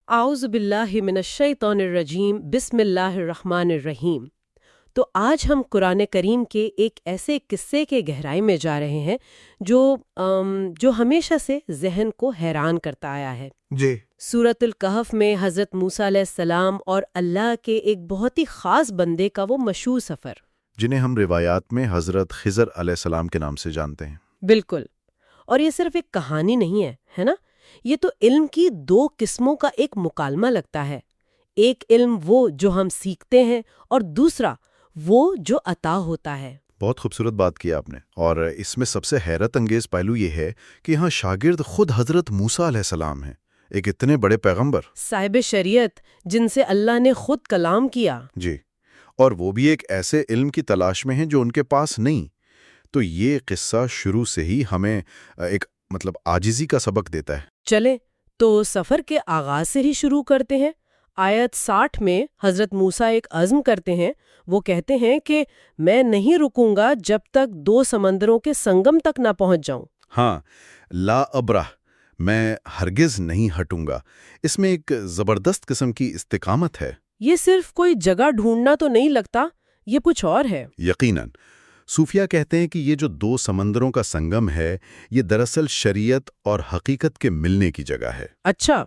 اعوذ باللہ من الشیطان الرجیم بسم اللہ الرحمن الرحیم۔ تو آج ہم قرآن کریم کے ایک ایسے قصے کے گہرائی میں جا رہے ہیں جو ہمیشہ سے ذہن کو حیران کرتا آیا ہے۔ جی سورۃ الکہف میں حضرت موسیٰ علیہ السلام اور اللہ کے ایک بہت ہی خاص بندے کا وہ مشہور سفر۔ جنہیں ہم روایات میں حضرت خضر علیہ السلام کے نام سے جانتے ہیں۔ بالکل، اور یہ صرف ایک کہانی نہیں ہے نا؟ یہ تو علم کی دو قسموں کا ایک مکالمہ لگتا ہے۔ ایک علم وہ جو ہم سیکھتے ہیں اور دوسرا وہ جو عطا ہوتا ہے۔ بہت خوبصورت بات کی آپ نے، اور اس میں سب سے حیرت انگیز پہلو یہ ہے کہ یہاں شاگرد خود حضرت موسیٰ علیہ السلام ہیں، ایک اتنے بڑے پیغمبر، صاحب شریعت جن سے اللہ نے خود کلام کیا۔ جی، اور وہ بھی ایک ایسے علم کی تلاش میں ہیں جو ان کے پاس نہیں۔ تو یہ قصہ شروع سے ہی ہمیں ایک عاجزی کا سبق دیتا ہے۔ چلیں تو سفر کے آغاز سے ہی شروع کرتے ہیں۔ آیت 60 میں حضرت موسیٰ ایک عزم کرتے ہیں۔ وہ کہتے ہیں کہ میں نہیں رکوں گا جب تک دو سمندروں کے سنگم تک نہ پہنچ جاؤں۔ ہاں، لا ابرح، میں ہرگز نہیں ہٹوں گا۔ اس میں ایک زبردست قسم کی استقامت ہے۔ یہ صرف کوئی جگہ ڈھونڈنا تو نہیں لگتا، یہ کچھ اور ہے۔ یقیناً، صوفیہ کہتے ہیں کہ یہ جو دو سمندروں کا سنگم ہے، یہ دراصل شریعت اور حقیقت کے ملنے کی جگہ ہے۔ اچھا،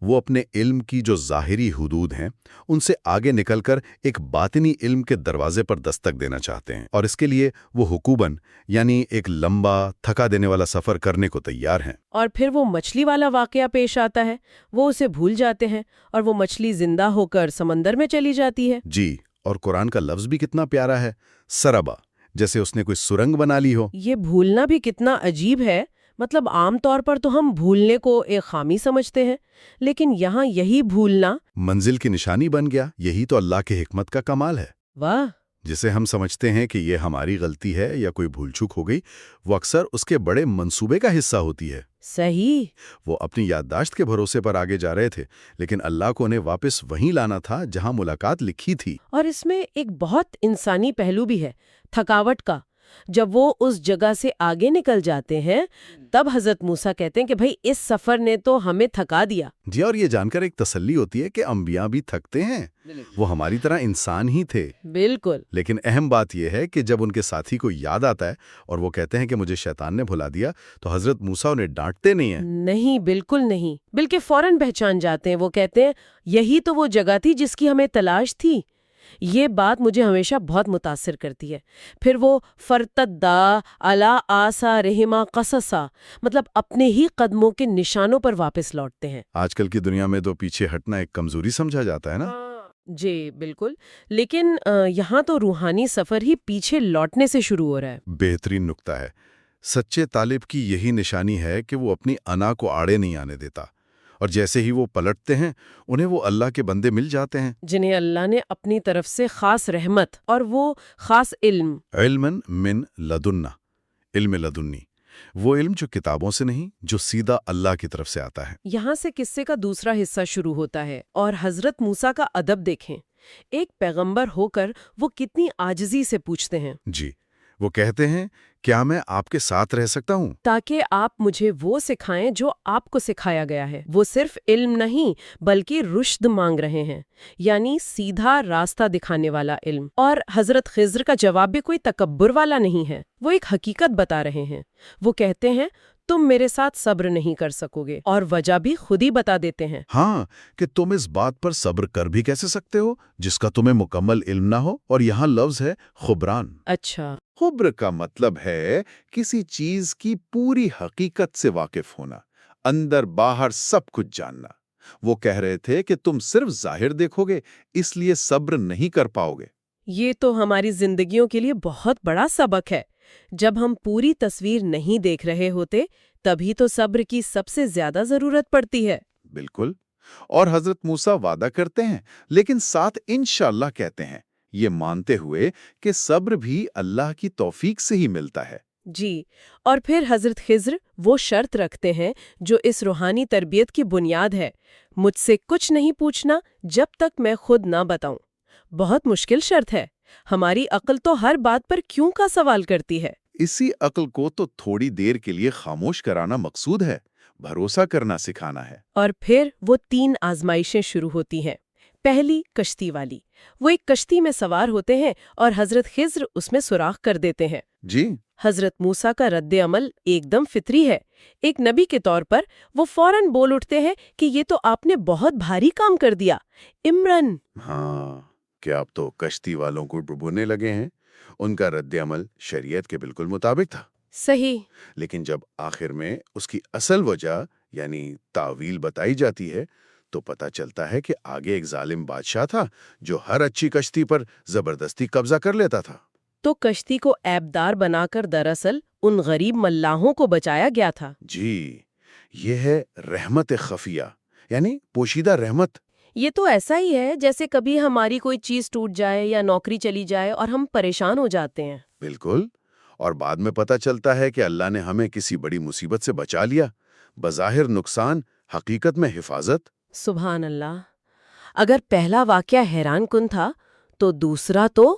وہ اپنے علم کی جو ظاہری حدود ہیں ان سے آگے نکل کر ایک باطنی علم کے دروازے پر دستک دینا چاہتے ہیں، اور اس کے لیے وہ حقوباً یعنی ایک لمبا تھکا دینے والا سفر کرنے کو تیار ہیں۔ اور پھر وہ مچھلی والا واقعہ پیش آتا ہے، وہ اسے بھول جاتے ہیں اور وہ مچھلی زندہ ہو کر سمندر میں چلی جاتی ہے۔ جی، اور قرآن کا لفظ بھی کتنا پیارا ہے، سربا، جیسے اس نے کوئی سرنگ بنا لی ہو۔ یہ بھولنا بھی کتنا عجیب ہے۔ عام طور پر تو ہم بھولنے کو ایک خامی سمجھتے ہیں، لیکن یہاں یہی بھولنا منزل کی نشانی بن گیا۔ یہی تو اللہ کی حکمت کا کمال ہے۔ واہ! جسے ہم سمجھتے ہیں کہ یہ ہماری غلطی ہے یا کوئی بھول چوک ہو گئی، وہ اکثر اس کے بڑے منصوبے کا حصہ ہوتی ہے۔ صحیح۔ وہ اپنی یادداشت کے بھروسے پر آگے جا رہے تھے، لیکن اللہ کو انہیں واپس وہیں لانا تھا جہاں ملاقات لکھی تھی۔ اور اس میں ایک بہت انسانی پہلو بھی ہے، تھکاوٹ کا۔ جب وہ اس جگہ سے آگے نکل جاتے ہیں تب حضرت موسیٰ کہتے ہیں کہ بھائی اس سفر نے تو ہمیں تھکا دیا۔ جی، اور یہ جان کر ایک تسلی ہوتی ہے کہ انبیاء بھی تھکتے ہیں، وہ ہماری طرح انسان ہی تھے۔ بالکل۔ لیکن اہم بات یہ ہے کہ جب ان کے ساتھی کو یاد آتا ہے اور وہ کہتے ہیں کہ مجھے شیطان نے بھلا دیا، تو حضرت موسیٰ انہیں ڈانٹتے نہیں ہیں۔ نہیں، بالکل نہیں، بلکہ فوراً پہچان جاتے ہیں۔ وہ کہتے ہیں یہی تو وہ جگہ تھی جس کی ہمیں تلاش تھی۔ یہ بات مجھے ہمیشہ بہت متاثر کرتی ہے۔ پھر وہ فرتدا علی آثارہما قصصا، اپنے ہی قدموں کے نشانوں پر واپس لوٹتے ہیں۔ آج کل کی دنیا میں تو پیچھے ہٹنا ایک کمزوری سمجھا جاتا ہے نا۔ جی بالکل، لیکن یہاں تو روحانی سفر ہی پیچھے لوٹنے سے شروع ہو رہا ہے۔ بہترین نکتہ ہے۔ سچے طالب کی یہی نشانی ہے کہ وہ اپنی انا کو آڑے نہیں آنے دیتا، اور جیسے ہی وہ پلٹتے ہیں انہیں وہ اللہ کے بندے مل جاتے ہیں جنہیں اللہ نے اپنی طرف سے خاص رحمت اور وہ خاص علم، علماً من لدنا، علم لدنی، وہ علم جو کتابوں سے نہیں، جو سیدھا اللہ کی طرف سے آتا ہے۔ یہاں سے قصے کا دوسرا حصہ شروع ہوتا ہے، اور حضرت موسیٰ کا ادب دیکھیں۔ ایک پیغمبر ہو کر وہ کتنی عاجزی سے پوچھتے ہیں۔ جی، وہ کہتے ہیں کیا میں آپ کے ساتھ رہ سکتا ہوں؟ تاکہ آپ مجھے وہ سکھائیں جو آپ کو سکھایا گیا ہے۔ وہ صرف علم نہیں بلکہ رشد مانگ رہے ہیں، یعنی سیدھا راستہ دکھانے والا علم۔ اور حضرت خضر کا جواب بھی کوئی تکبر والا نہیں ہے، وہ ایک حقیقت بتا رہے ہیں۔ وہ کہتے ہیں تم میرے ساتھ صبر نہیں کر سکو گے، اور وجہ بھی خود ہی بتا دیتے ہیں۔ ہاں، کہ تم اس بات پر صبر کر بھی کیسے سکتے ہو جس کا تمہیں مکمل علم نہ ہو، اور یہاں لفظ ہے خبران۔ اچھا، خبر کا مطلب ہے کسی چیز کی پوری حقیقت سے واقف ہونا، اندر باہر سب کچھ جاننا۔ وہ کہہ رہے تھے کہ تم صرف ظاہر دیکھو گے، اس لیے صبر نہیں کر پاؤ گے۔ یہ تو ہماری زندگیوں کے لیے بہت بڑا سبق ہے۔ جب ہم پوری تصویر نہیں دیکھ رہے ہوتے تبھی تو صبر کی سب سے زیادہ ضرورت پڑتی ہے۔ بالکل، اور حضرت موسیٰ وعدہ کرتے ہیں لیکن ساتھ انشاءاللہ کہتے ہیں، یہ مانتے ہوئے کہ صبر بھی اللہ کی توفیق سے ہی ملتا ہے۔ جی، اور پھر حضرت خضر وہ شرط رکھتے ہیں جو اس روحانی تربیت کی بنیاد ہے، مجھ سے کچھ نہیں پوچھنا جب تک میں خود نہ بتاؤں۔ بہت مشکل شرط ہے، ہماری عقل تو ہر بات پر کیوں کا سوال کرتی ہے۔ اسی عقل کو تو تھوڑی دیر کے لیے خاموش کرانا مقصود ہے۔ بھروسہ کرنا سکھانا ہے۔ اور پھر وہ 3 آزمائشیں شروع ہوتی ہیں۔ پہلی کشتی والی، وہ ایک کشتی میں سوار ہوتے ہیں اور حضرت خضر اس میں سوراخ کر دیتے ہیں۔ جی، حضرت موسیٰ کا رد عمل ایک دم فطری ہے۔ ایک نبی کے طور پر وہ فوراً بول اٹھتے ہیں کہ یہ تو آپ نے بہت بھاری کام کر دیا، عمرن۔ ہاں، کہ آپ تو کشتی والوں کو ڈبونے لگے ہیں۔ ان کا رد عمل شریعت کے بالکل مطابق تھا، صحیح۔ لیکن جب آخر میں اس کی اصل وجہ یعنی تاویل بتائی جاتی ہے تو پتہ چلتا ہے کہ آگے ایک ظالم بادشاہ تھا جو ہر اچھی کشتی پر زبردستی قبضہ کر لیتا تھا۔ تو کشتی کو عیبدار بنا کر دراصل ان غریب ملاحوں کو بچایا گیا تھا۔ جی، یہ ہے رحمت خفیہ، یعنی پوشیدہ رحمت۔ یہ تو ایسا ہی ہے جیسے کبھی ہماری کوئی چیز ٹوٹ جائے یا نوکری چلی جائے اور ہم پریشان ہو جاتے ہیں۔ بالکل، اور بعد میں پتہ چلتا ہے کہ اللہ نے ہمیں کسی بڑی مصیبت سے بچا لیا، بظاہر نقصان، حقیقت میں حفاظت۔ سبحان اللہ۔ اگر پہلا واقعہ حیران کن تھا تو دوسرا تو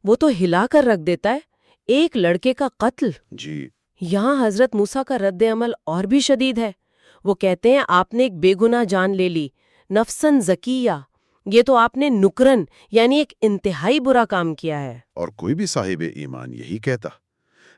وہ تو ہلا کر رکھ دیتا ہے، ایک لڑکے کا قتل۔ جی، یہاں حضرت موسیٰ کا رد عمل اور بھی شدید ہے۔ وہ کہتے ہیں آپ نے ایک بے گناہ جان لے لی، نفسن زکیہ، یہ تو آپ نے نکرن یعنی ایک انتہائی برا کام کیا ہے۔ اور کوئی بھی صاحب ایمان یہی کہتا،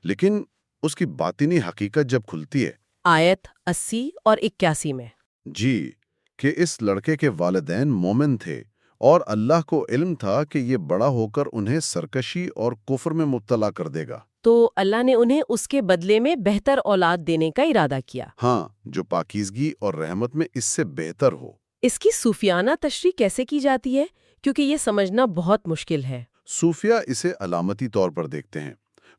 لیکن اس کی باطنی حقیقت جب کھلتی ہے، آیت 80 اور 81 میں۔ جی، کہ اس لڑکے کے والدین مومن تھے اور اللہ کو علم تھا کہ یہ بڑا ہو کر انہیں سرکشی اور کفر میں مبتلا کر دے گا۔ تو اللہ نے انہیں اس کے بدلے میں بہتر اولاد دینے کا ارادہ کیا۔ ہاں، جو پاکیزگی اور رحمت میں اس سے بہتر ہو۔ اس کی صوفیانہ تشریح کیسے کی جاتی ہے؟ کیونکہ یہ سمجھنا بہت مشکل ہے۔ صوفیہ اسے علامتی طور پر دیکھتے ہیں۔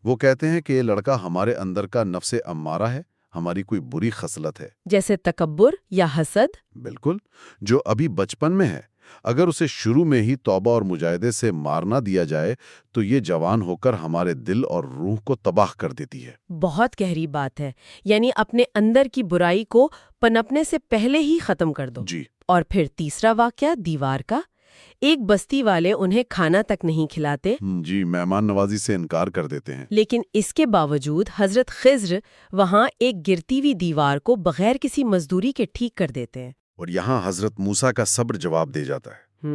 وہ کہتے ہیں کہ یہ لڑکا ہمارے اندر کا نفس امارہ ہے، ہماری کوئی بری خصلت ہے، جیسے تکبر یا حسد۔ بالکل، جو ابھی بچپن میں ہے۔ اگر اسے شروع میں ہی توبہ اور مجاہدے سے مار نہ دیا جائے تو یہ جوان ہو کر ہمارے دل اور روح کو تباہ کر دیتی ہے۔ بہت گہری بات ہے، یعنی اپنے اندر کی برائی کو پنپنے سے پہلے ہی ختم کر دو۔ جی، اور پھر تیسرا واقعہ دیوار کا۔ ایک بستی والے انہیں کھانا تک نہیں کھلاتے، جی، مہمان نوازی سے انکار کر دیتے ہیں۔ لیکن اس کے باوجود حضرت خضر وہاں ایک گرتی ہوئی دیوار کو بغیر کسی مزدوری کے ٹھیک کر دیتے ہیں۔ اور یہاں حضرت موسیٰ کا صبر جواب دے جاتا ہے۔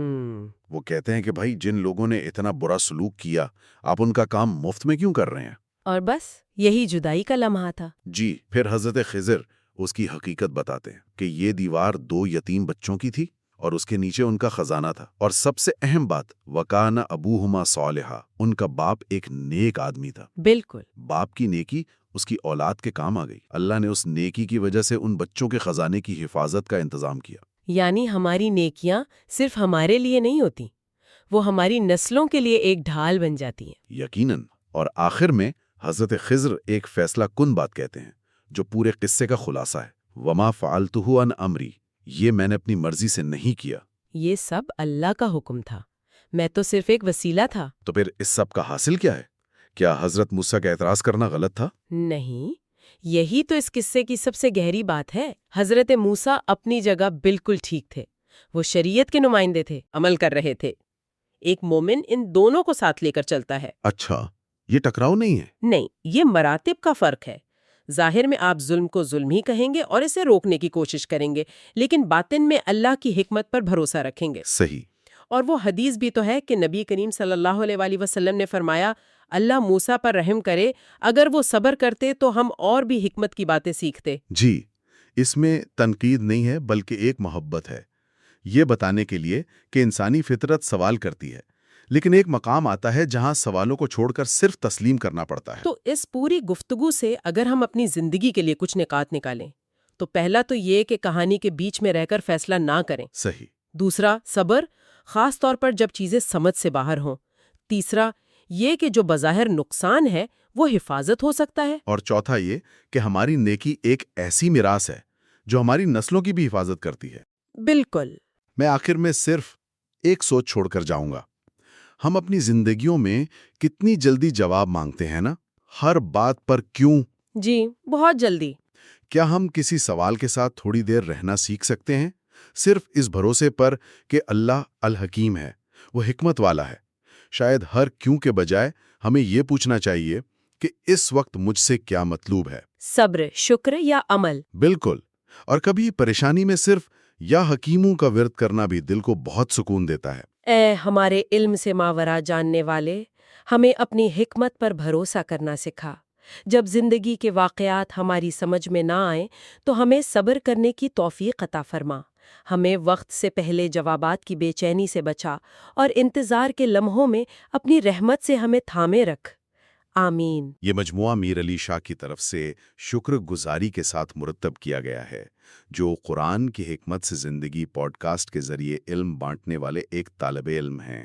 وہ کہتے ہیں کہ بھائی، جن لوگوں نے اتنا برا سلوک کیا، آپ ان کا کام مفت میں کیوں کر رہے ہیں؟ اور بس یہی جدائی کا لمحہ تھا۔ جی، پھر حضرت خضر اس کی حقیقت بتاتے ہیں کہ یہ دیوار 2 یتیم بچوں کی تھی اور اس کے نیچے ان کا خزانہ تھا۔ اور سب سے اہم بات، وَكَانَ أَبُوهُمَا صَالِحًا، ان کا باپ ایک نیک آدمی تھا۔ بالکل۔ باپ کی نیکی اس کی اولاد کے کام آ گئی۔ اللہ نے اس نیکی کی وجہ سے ان بچوں کے خزانے کی حفاظت کا انتظام کیا۔ یعنی ہماری نیکیاں صرف ہمارے لیے نہیں ہوتی، وہ ہماری نسلوں کے لیے ایک ڈھال بن جاتی ہیں۔ یقیناً۔ اور آخر میں حضرت خضر ایک فیصلہ کن بات کہتے ہیں جو پورے قصے کا خلاصہ ہے۔ وَمَا فَعَلْتُهُ عَنْ أَمْرِي، یہ میں نے اپنی مرضی سے نہیں کیا، یہ سب اللہ کا حکم تھا، میں تو صرف ایک وسیلہ تھا۔ تو پھر اس سب کا حاصل کیا ہے؟ کیا حضرت موسیٰ کا اعتراض کرنا غلط تھا؟ نہیں، یہی تو اس قصے کی سب سے گہری بات ہے۔ حضرت موسیٰ اپنی جگہ بالکل ٹھیک تھے، وہ شریعت کے نمائندے تھے، عمل کر رہے تھے۔ ایک مومن ان دونوں کو ساتھ لے کر چلتا ہے۔ اچھا، یہ ٹکراؤ نہیں ہے؟ نہیں، یہ مراتب کا فرق ہے۔ ظاہر میں آپ ظلم کو ظلم ہی کہیں گے اور اسے روکنے کی کوشش کریں گے، لیکن باطن میں اللہ کی حکمت پر بھروسہ رکھیں گے۔ صحیح۔ اور وہ حدیث بھی تو ہے کہ نبی کریم صلی اللہ علیہ وآلہ وسلم نے فرمایا، اللہ موسیٰ پر رحم کرے، اگر وہ صبر کرتے تو ہم اور بھی حکمت کی باتیں سیکھتے۔ جی، اس میں تنقید نہیں ہے بلکہ ایک محبت ہے، یہ بتانے کے لیے کہ انسانی فطرت سوال کرتی ہے، لیکن ایک مقام آتا ہے جہاں سوالوں کو چھوڑ کر صرف تسلیم کرنا پڑتا ہے۔ تو اس پوری گفتگو سے اگر ہم اپنی زندگی کے لیے کچھ نکات نکالیں تو پہلا تو یہ کہ کہانی کے بیچ میں رہ کر فیصلہ نہ کریں۔ صحیح۔ دوسرا، صبر، خاص طور پر جب چیزیں سمجھ سے باہر ہوں۔ تیسرا، یہ کہ جو بظاہر نقصان ہے وہ حفاظت ہو سکتا ہے۔ اور چوتھا یہ کہ ہماری نیکی ایک ایسی میراث ہے جو ہماری نسلوں کی بھی حفاظت کرتی ہے۔ بالکل۔ میں آخر میں صرف ایک سوچ چھوڑ کر جاؤں گا۔ ہم اپنی زندگیوں میں کتنی جلدی جواب مانگتے ہیں نا، ہر بات پر کیوں؟ جی، بہت جلدی۔ کیا ہم کسی سوال کے ساتھ تھوڑی دیر رہنا سیکھ سکتے ہیں، صرف اس بھروسے پر کہ اللہ الحکیم ہے، وہ حکمت والا ہے؟ شاید ہر کیوں کے بجائے ہمیں یہ پوچھنا چاہیے کہ اس وقت مجھ سے کیا مطلوب ہے۔ صبر، شکر یا عمل؟ بالکل، اور کبھی پریشانی میں صرف یا حکیموں کا ورد کرنا بھی دل کو بہت سکون دیتا ہے۔ اے ہمارے علم سے ماورا جاننے والے، ہمیں اپنی حکمت پر بھروسہ کرنا سکھا۔ جب زندگی کے واقعات ہماری سمجھ میں نہ آئیں تو ہمیں صبر کرنے کی توفیق عطا فرما۔ ہمیں وقت سے پہلے جوابات کی بے چینی سے بچا اور انتظار کے لمحوں میں اپنی رحمت سے ہمیں تھامے رکھ۔ آمین۔ یہ مجموعہ میر علی شاہ کی طرف سے شکر گزاری کے ساتھ مرتب کیا گیا ہے، جو قرآن کی حکمت سے زندگی پوڈ کاسٹ کے ذریعے علم بانٹنے والے ایک طالب علم ہیں۔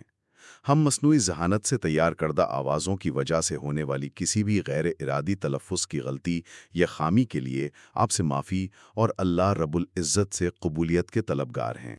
ہم مصنوعی ذہانت سے تیار کردہ آوازوں کی وجہ سے ہونے والی کسی بھی غیر ارادی تلفظ کی غلطی یا خامی کے لیے آپ سے معافی اور اللہ رب العزت سے قبولیت کے طلبگار ہیں۔